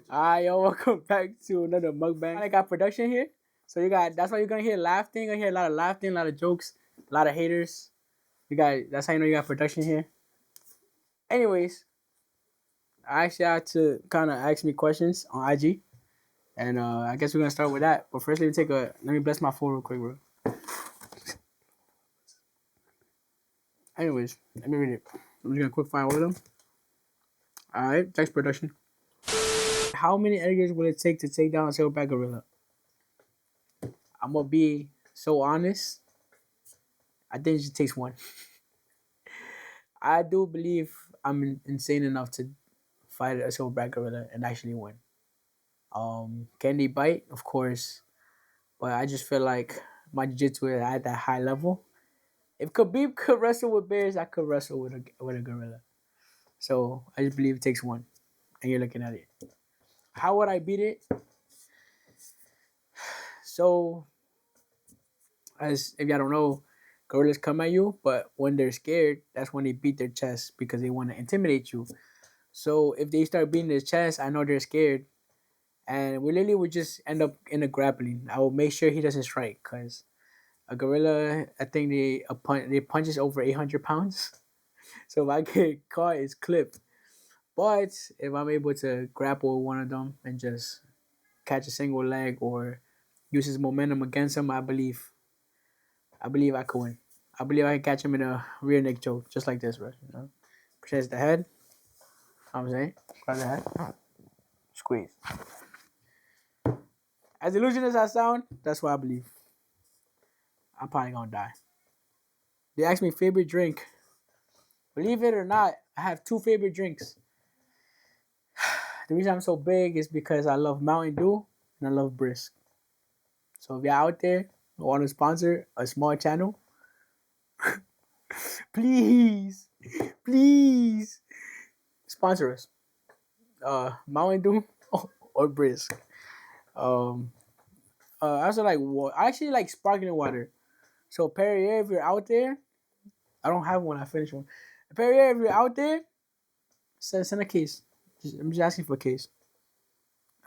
Alright, yo, welcome back to another mukbang. I got production here, so that's why you're gonna hear laughing. You're gonna hear a lot of laughing, a lot of jokes, a lot of haters. That's how you know you got production here. Anyways, I actually had to kind of ask me questions on IG, and I guess we're gonna start with that. But first, let me bless my phone real quick, bro. Anyways, let me read it. I'm just gonna quick find one of them. All right, thanks production. How many editors will it take to take down a silverback gorilla? I'm gonna be so honest. I think it just takes one. I do believe I'm insane enough to fight a silverback gorilla and actually win. Can they bite? Of course, but I just feel like my jiu-jitsu is at that high level. If Khabib could wrestle with bears, I could wrestle with a gorilla. So I just believe it takes one, and you're looking at it. How would I beat it? So, as if y'all don't know, gorillas come at you, but when they're scared, that's when they beat their chest because they want to intimidate you. So if they start beating their chest, I know they're scared, and we literally would just end up in a grappling. I will make sure he doesn't strike because a gorilla, I think they punches over 800 pounds. So if I get caught, it's clipped. But if I'm able to grapple with one of them and just catch a single leg or use his momentum against him, I believe I could win. I believe I can catch him in a rear neck choke, just like this, bro. You know, press the head. I'm saying, grab the head, squeeze. As illusion as I sound, that's what I believe. I'm probably gonna die. They asked me favorite drink. Believe it or not, I have two favorite drinks. The reason I'm so big is because I love Mountain Dew and I love Brisk. So if you're out there want to sponsor a small channel, please, please sponsor us. Mountain Dew or Brisk. Um, I also like water. I actually like sparkling water. So Perrier, if you're out there, I don't have one. I finished one. Perrier, if you're out there, send a case. I'm just asking for a case.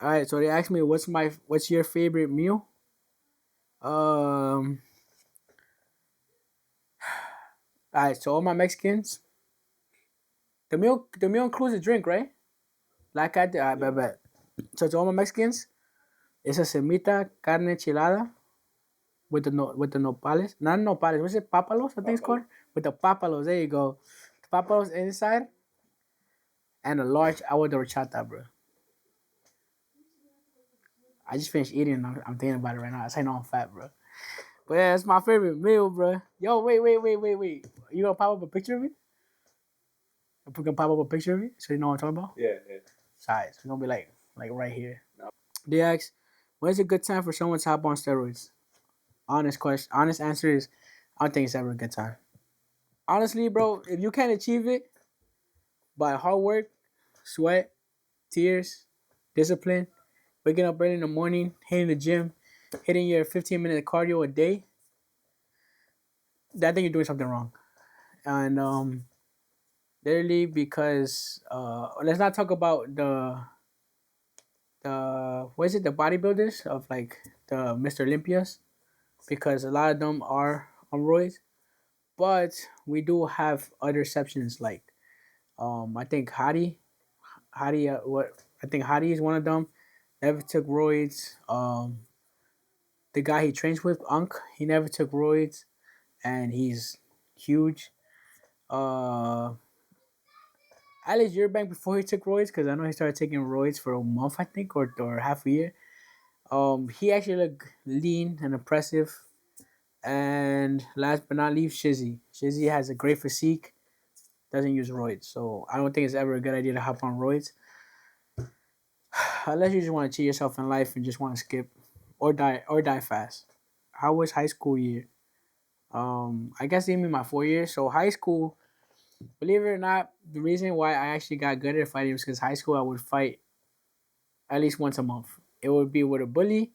All right. So they asked me, what's your favorite meal? All right. So all my Mexicans, the meal includes a drink, right? Like I did. I bet. So to all my Mexicans, it's a semita carne chilada with the nopales, not nopales. What's it? Papalos, I think it's called. With the papalos, there you go. The papalos inside and a large agua de horchata, bro. I just finished eating. And I'm thinking about it right now. I say no, I'm fat, bro. But yeah, it's my favorite meal, bro. Yo, wait. You gonna pop up a picture of me? We can pop up a picture of me so you know what I'm talking about. Yeah, yeah. Size. We're gonna be like right here. They ask, when is a good time for someone to hop on steroids? Honest question. Honest answer is, I don't think it's ever a good time. Honestly, bro, if you can't achieve it by hard work, sweat, tears, discipline, waking up early in the morning, hitting the gym, hitting your 15-minute cardio a day, I think you're doing something wrong. And literally because let's not talk about the what is it, the bodybuilders of like the Mr. Olympias, because a lot of them are on roids. But we do have other exceptions like I think Hadi is one of them. Never took roids. The guy he trains with, Unk, he never took roids, and he's huge. Uh, Alex Eubank before he took roids, because I know he started taking roids for a month, I think, or half a year. He actually looked lean and impressive. And last but not least, Shizzy. Shizzy has a great physique, doesn't use roids, so I don't think it's ever a good idea to hop on roids unless you just want to cheat yourself in life and just want to skip or die fast. How was high school year? I guess they mean my 4 years. So high school, believe it or not, the reason why I actually got good at fighting was because high school I would fight at least once a month. It would be with a bully.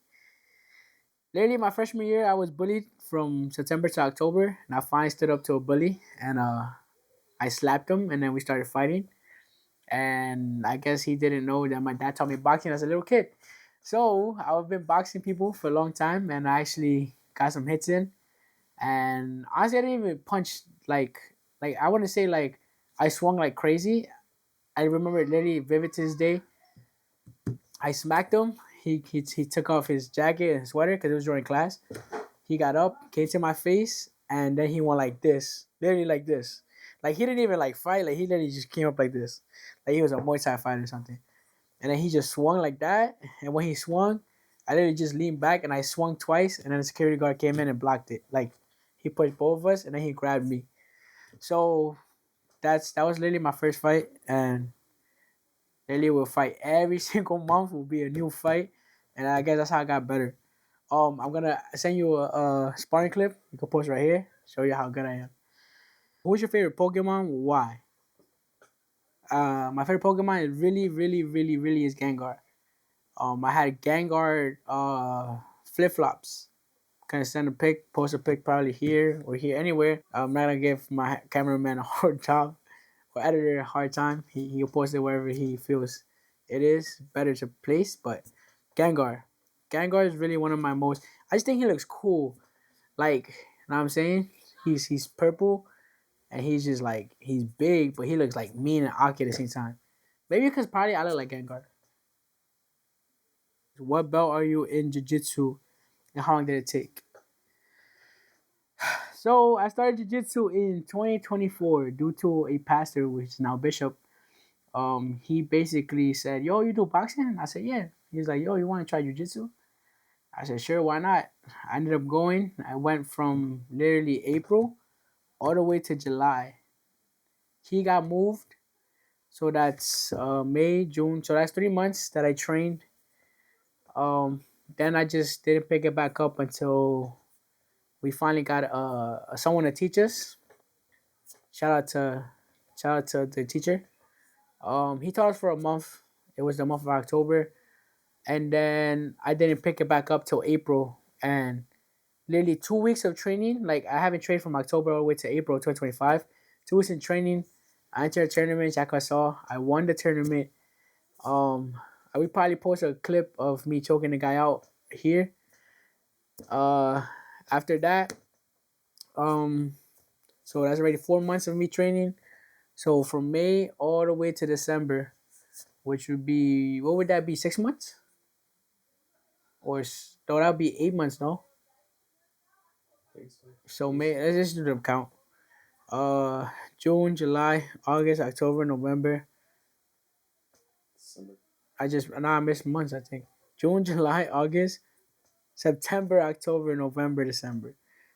Literally, my freshman year, I was bullied from September to October, and I finally stood up to a bully and I slapped him, and then we started fighting. And I guess he didn't know that my dad taught me boxing as a little kid. So I've been boxing people for a long time, and I actually got some hits in. And honestly, I didn't even punch like I want to say like I swung like crazy. I remember it literally vivid to this day. I smacked him. He took off his jacket and sweater because it was during class. He got up, came to my face, and then he went like this, literally like this. Like he didn't even like fight. Like he literally just came up like this, like he was a Muay Thai fighter or something. And then he just swung like that. And when he swung, I literally just leaned back and I swung twice. And then the security guard came in and blocked it. Like he pushed both of us and then he grabbed me. So that was literally my first fight. And literally will fight every single month will be a new fight. And I guess that's how I got better. I'm gonna send you a sparring clip. You can post right here. Show you how good I am. Who's your favorite Pokemon? Why? My favorite Pokemon is really is Gengar. I had Gengar flip flops. Can send a pic, post a pic probably here or here anywhere. I'm not gonna give my cameraman a hard job or editor a hard time. He'll post it wherever he feels it is better to place. But Gengar, Gengar is really one of my most. I just think he looks cool. Like, you know what I'm saying? He's purple and he's just like he's big, but he looks like mean and awkward at the same time. Maybe because probably I look like Gengar. What belt are you in jiu-jitsu and how long did it take? So I started jiu-jitsu in 2024 due to a pastor, which is now bishop. He basically said, "Yo, you do boxing?" I said, "Yeah." He's like, "Yo, you want to try jiu-jitsu?" I said, "Sure, why not?" I ended up going. I went from literally April all the way to July. He got moved, so that's May, June. So that's 3 months that I trained. Then I just didn't pick it back up until we finally got someone to teach us. Shout out to shout out to the teacher. He taught us for a month. It was the month of October, and then I didn't pick it back up till April. And literally 2 weeks of training. Like I haven't trained from October all the way to April 2025. 2 weeks in training. I entered a tournament. Like I saw, I won the tournament. I would probably post a clip of me choking the guy out here. Uh, After that, um, so that's already 4 months of me training. So from May all the way to December, which would be what would that be? 6 months or no? That would be 8 months. No. So May. Let's just do the count. June, July, August, October, November. I just now I missed months. I think June, July, August, September, October, November, December.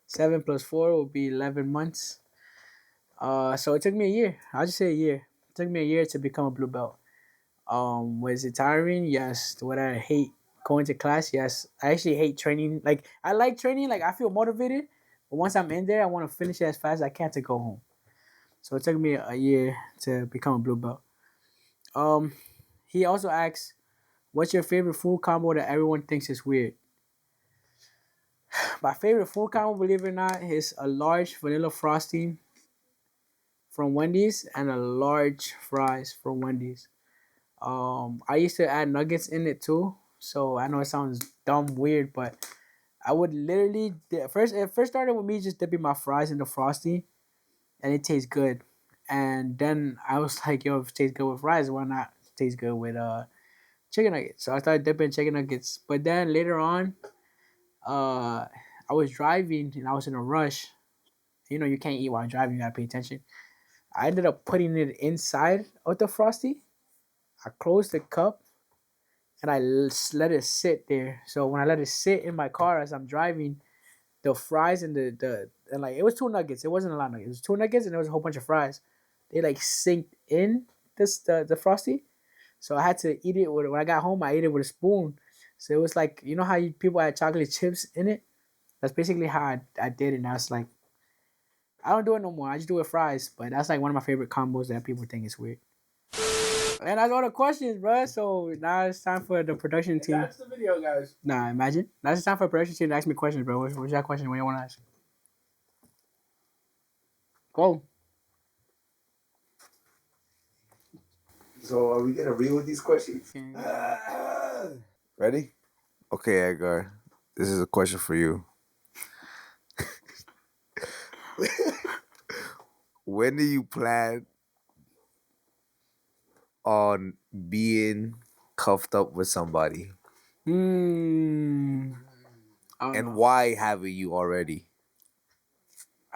7 plus 4 will be 11 months. So it took me a year. I'll just say a year. It took me a year to become a blue belt. Was it tiring? Yes. Would I hate going to class? Yes. I actually hate training. Like I like training. Like I feel motivated, but once I'm in there, I want to finish it as fast as I can to go home. So it took me a year to become a blue belt. Um, he also asks, "What's your favorite food combo that everyone thinks is weird?" My favorite food combo, believe it or not, is a large vanilla frosting from Wendy's and a large fries from Wendy's. I used to add nuggets in it too, so I know it sounds dumb, weird, but I would literally first it first started with me just dipping my fries in the frosty, and it tastes good. And then I was like, "Yo, if it tastes good with fries, why not taste good with chicken nuggets?" So I started dipping chicken nuggets. But then later on, uh, I was driving and I was in a rush. You know, you can't eat while driving; you gotta pay attention. I ended up putting it inside of the frosty. I closed the cup and let it sit there. So when I let it sit in my car as I'm driving, the fries and the and like it was two nuggets. It wasn't a lot of nuggets. It was two nuggets and there was a whole bunch of fries. They like sinked in the frosty. So I had to eat it with when I got home. I ate it with a spoon. So it was like you know how people add chocolate chips in it. That's basically how I did it. Now it's like I don't do it no more. I just do it with fries. But that's like one of my favorite combos that people think is weird. And that's all the questions, bro. So now it's time for the production team. That's the video, guys. Nah, imagine. Now it's time for the production team to ask me questions, bro. What's your question? What you want to ask? Go. So are we gonna read with these questions? Ready? Okay, Edgar. This is a question for you. When do you plan on being cuffed up with somebody? Hmm. I don't And know. why haven't you already?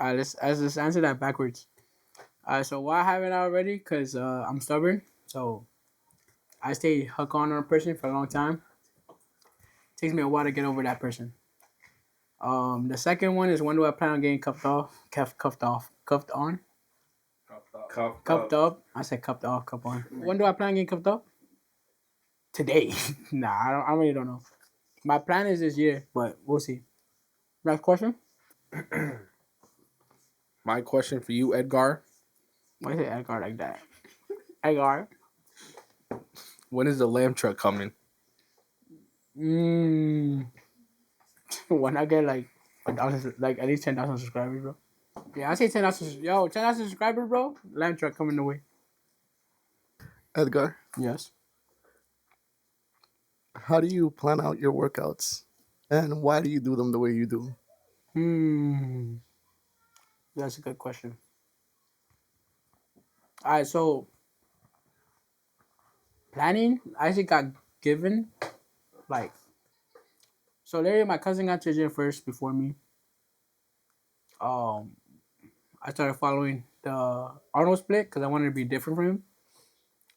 Let's answer that backwards. So why haven't I already? Cause I'm stubborn. So I stay hook on a person for a long time. Takes me a while to get over that person. The second one is when do I plan on getting cuffed off? Cuffed on, cuffed up. I said cuffed off, cuffed on. When do I plan on getting cuffed up? Today. Nah, I really don't know. My plan is this year, but we'll see. Next question. My question for you, Edgar: Why is it Edgar like that? Edgar. when is the lamb truck coming? Mmm. When I get like 1,000, like at least 10,000 subscribers, bro. Yeah, I say 10,000. Yo, 10,000 subscribers, bro. Lamb truck coming the way. Edgar, Yes. how do you plan out your workouts? And why do you do them the way you do? Hmm. That's a good question. All right, so planning, I actually got given like so. Literally, my cousin got to the gym first before me. Um, I started following the Arnold split because I wanted to be different from him.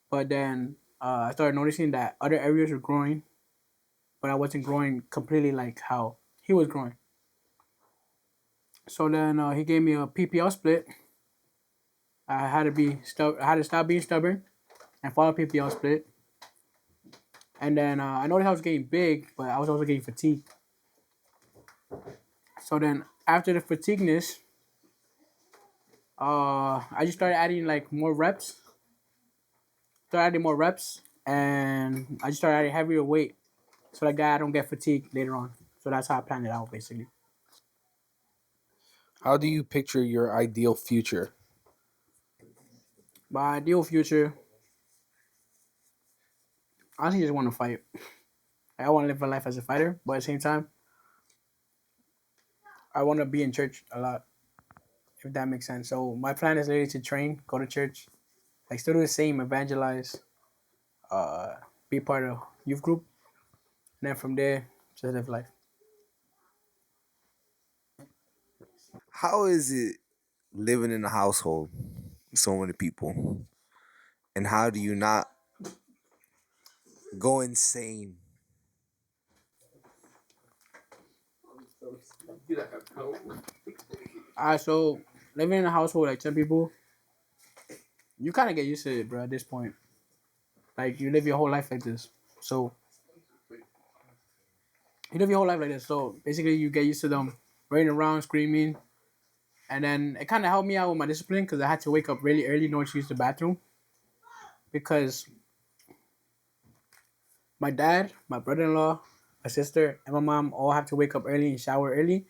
But then I started noticing that other areas were growing, but I wasn't growing completely like how he was growing. So then he gave me a PPL split. I had to I had to stop being stubborn and follow PPL split. And then I noticed I was getting big, but I was also getting fatigued. So then after the fatigueness, I just started adding like more reps. Started adding more reps, and I just started adding heavier weight, so that guy I don't get fatigued later on. So that's how I planned it out, basically. How do you picture your ideal future? My ideal future, I honestly just want to fight. I want to live my life as a fighter, but at the same time, I want to be in church a lot, if that makes sense. So my plan is literally to train, go to church, like still do the same, evangelize, uh, be part of youth group, and then from there, just live life. How is it living in a household with so many people? And how do you not go insane? So living in a household like 10 people, you kind of get used to it, bro. At this point, like you live your whole life like this, so you live your whole life like this. So basically, you get used to them running around, screaming, and then it kind of helped me out with my discipline because I had to wake up really early in order to use the bathroom because my dad, my brother-in-law, my sister, and my mom all have to wake up early and shower early.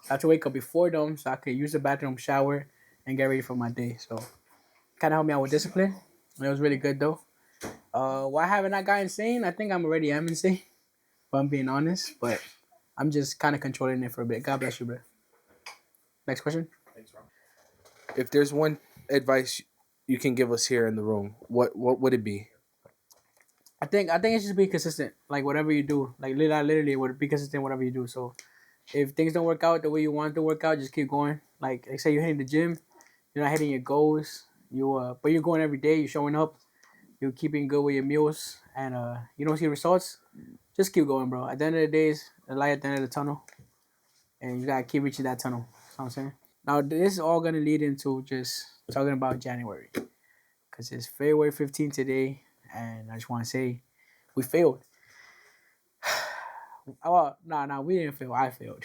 I have to wake up before them so I could use the bathroom, shower, and get ready for my day. So kind of helped me out with discipline. It was really good though. Why haven't I got insane? I think I'm already am insane, if I'm being honest. But I'm just kind of controlling it for a bit. God bless you, bro. Next question. If there's one advice you can give us here in the room, what would it be? I think it's just be consistent. Like whatever you do, like literally, would be consistent whatever you do. So if things don't work out the way you want to work out, just keep going. Like say you're hitting the gym, you're not hitting your goals. But you're going every day. You're showing up. You're keeping good with your meals, and you don't see results. Just keep going, bro. At the end of the day, is the light at the end of the tunnel, and you gotta keep reaching that tunnel. You know what I'm saying? Now this is all gonna lead into just talking about January, cause it's February 15th today, and I just want to say we failed. Oh, no, we didn't fail. I failed.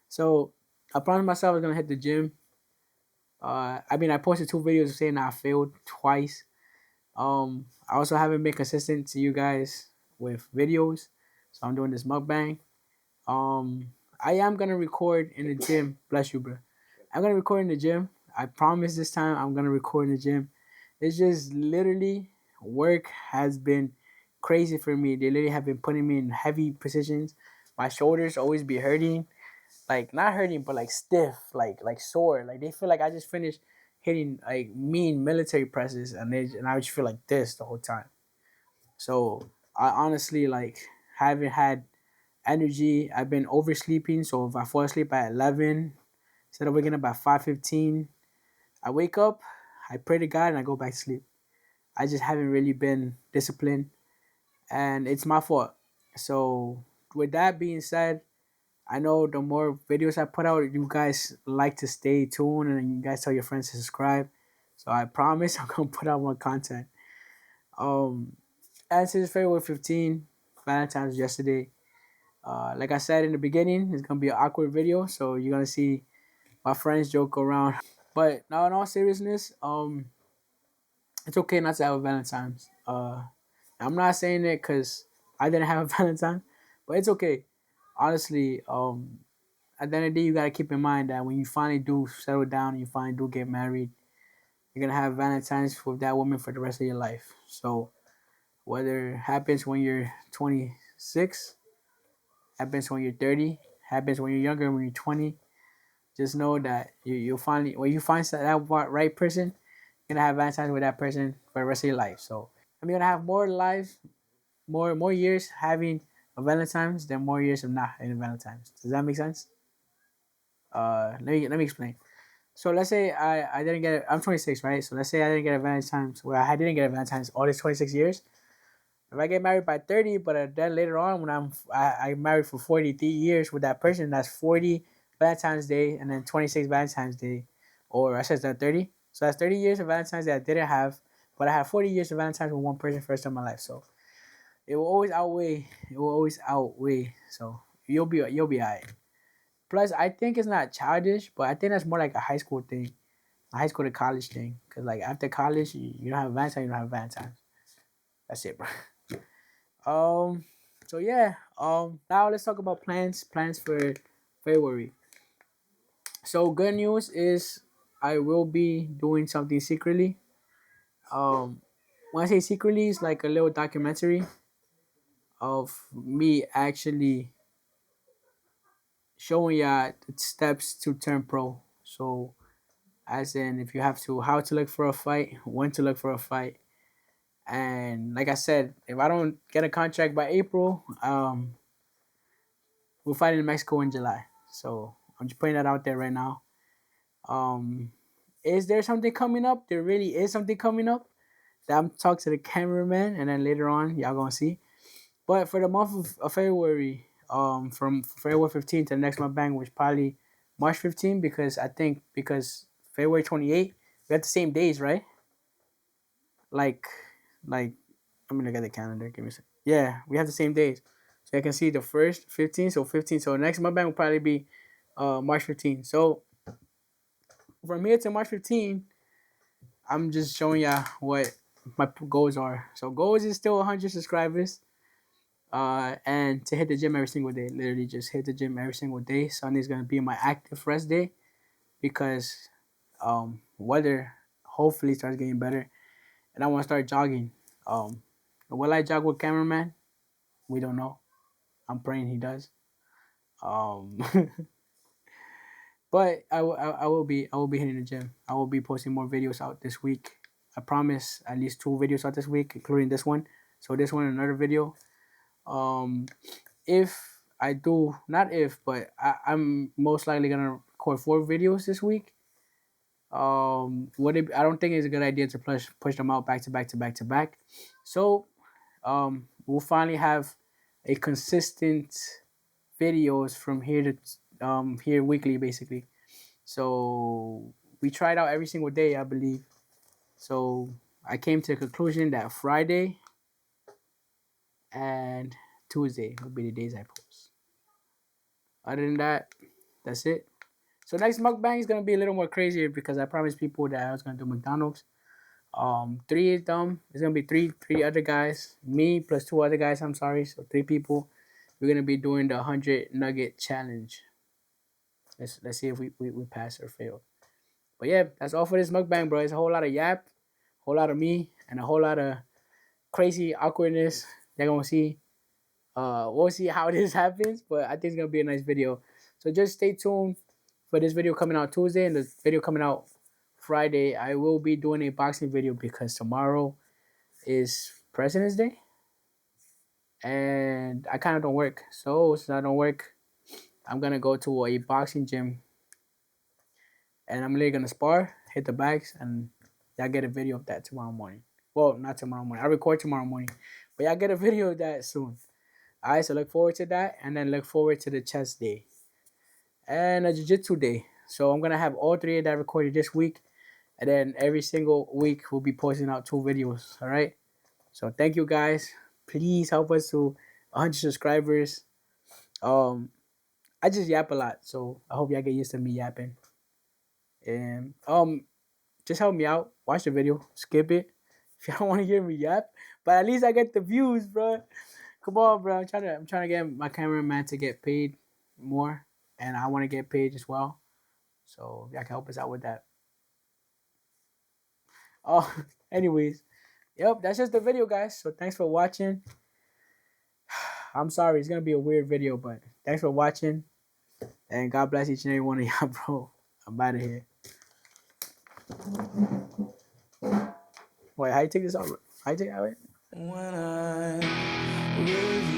So I promised myself I was gonna hit the gym. I posted 2 videos saying I failed twice. I also haven't been consistent to you guys with videos, so I'm doing this mukbang. I am gonna record in the gym. Bless you, bro. I'm gonna record in the gym. I promise this time I'm gonna record in the gym. It's just literally work has been crazy for me. They literally have been putting me in heavy positions. My shoulders always be hurting, like not hurting, but like stiff, like sore. Like they feel like I just finished hitting like mean military presses, and I just feel like this the whole time. So I honestly like haven't had energy. I've been oversleeping, so if I fall asleep at 11, instead of waking up at 5:15, I wake up, I pray to God, and I go back to sleep. I just haven't really been disciplined, and it's my fault. So with that being said, I know the more videos I put out, you guys like to stay tuned, and you guys tell your friends to subscribe. So I promise I'm gonna put out more content. Um, as his February 15, Valentine's yesterday. Like I said in the beginning, it's gonna be an awkward video, so you're gonna see my friends joke around. But now, in all seriousness, it's okay not to have a Valentine's. I'm not saying it because I didn't have a Valentine, but it's okay. Honestly, at the end of the day, you gotta keep in mind that when you finally do settle down and you finally do get married, you're gonna have Valentine's with that woman for the rest of your life. So whether it happens when you're 26, happens when you're 30, happens when you're younger, when you're 20, just know that you'll finally when you find that right person, you're gonna have Valentine's with that person for the rest of your life. So I'm gonna have more lives, more years having a Valentine's than more years of not having a Valentine's. Does that make sense? Let me explain. So let's say I didn't get it. I'm 26, right? So let's say I didn't get a Valentine's. Well, I didn't get a Valentine's all these 26 years. If I get married by 30, but then later on when I married for 43 years with that person, that's 40 Valentine's Day and then 26 Valentine's Day, or I said that 30. So that's 30 years of Valentine's that I didn't have, but I have 40 years of Valentine's with one person first time in my life. So it will always outweigh. It will always outweigh. So you'll be alright. Plus, I think it's not childish, but I think that's more like a high school thing, a high school to college thing. Cause like after college, you don't have Valentine's, you don't have Valentine's. That's it, bro. Um. So yeah. Now let's talk about plans. Plans for February. So good news is I will be doing something secretly. Um. When I say secretly, it's like a little documentary of me actually showing ya the steps to turn pro. So as in if you have to how to look for a fight, when to look for a fight. And like I said, if I don't get a contract by April, we'll fight in Mexico in July. So I'm just putting that out there right now. Um, is there something coming up? There really is something coming up. That I'm talking to the cameraman, and then later on, y'all gonna see. But for the month of February, from February 15th to the next Mukbang, which probably March 15th, because February 28th, we have the same days, right? Like, like I'm gonna get the calendar. Give me a second. Yeah, we have the same days. So I can see the first 15th, so 15th. So next Mukbang will probably be March 15th. So from here to March 15th, I'm just showing y'all what my goals are. So goals is still 100 subscribers. And to hit the gym every single day, literally just hit the gym every single day. Sunday's gonna be my active rest day because weather hopefully starts getting better, and I want to start jogging. Will I jog with cameraman? We don't know. I'm praying he does. Um, but I will be hitting the gym. I will be posting more videos out this week. I promise at least 2 videos out this week, including this one. So this one another video. Um, if I do not if, but I'm most likely gonna record 4 videos this week. I don't think it's a good idea to push them out back to back to back to back. So we'll finally have a consistent videos from here to here weekly basically. So we tried out every single day, I believe. So I came to the conclusion that Friday and Tuesday will be the days I post. Other than that, that's it. So next mukbang is gonna be a little more crazier because I promised people that I was gonna do McDonald's. Three of them. It's gonna be three other guys, me plus 2 other guys. I'm sorry, so 3 people. We're gonna be doing the 100 nugget challenge. Let's see if we pass or fail. But yeah, that's all for this mukbang, bro. It's a whole lot of yap, a whole lot of me, and a whole lot of crazy awkwardness. They're gonna see. We'll see how this happens, but I think it's gonna be a nice video. So just stay tuned for this video coming out Tuesday and the video coming out Friday. I will be doing a boxing video because tomorrow is President's Day, and I kind of don't work. So since I don't work, I'm gonna go to a boxing gym, and I'm literally gonna spar, hit the bags, and y'all get a video of that tomorrow morning. Well, not tomorrow morning. I record tomorrow morning, but y'all get a video of that soon. All right, so look forward to that, and then look forward to the chess day and a jiu-jitsu day. So I'm gonna have all three of that recorded this week, and then every single week we'll be posting out 2 videos. All right. So thank you guys. Please help us to 100 subscribers. I just yap a lot, so I hope y'all get used to me yapping. And just help me out. Watch the video. Skip it if y'all don't want to hear me yap. But at least I get the views, bro. Come on, bro. I'm trying to get my cameraman to get paid more, and I want to get paid as well. So y'all can help us out with that. Oh, anyways, yep, that's just the video, guys. So thanks for watching. I'm sorry, it's gonna be a weird video, but thanks for watching, and God bless each and every one of y'all, bro. I'm out of here. Wait, how you take this out? How you take it out? When I'm with you.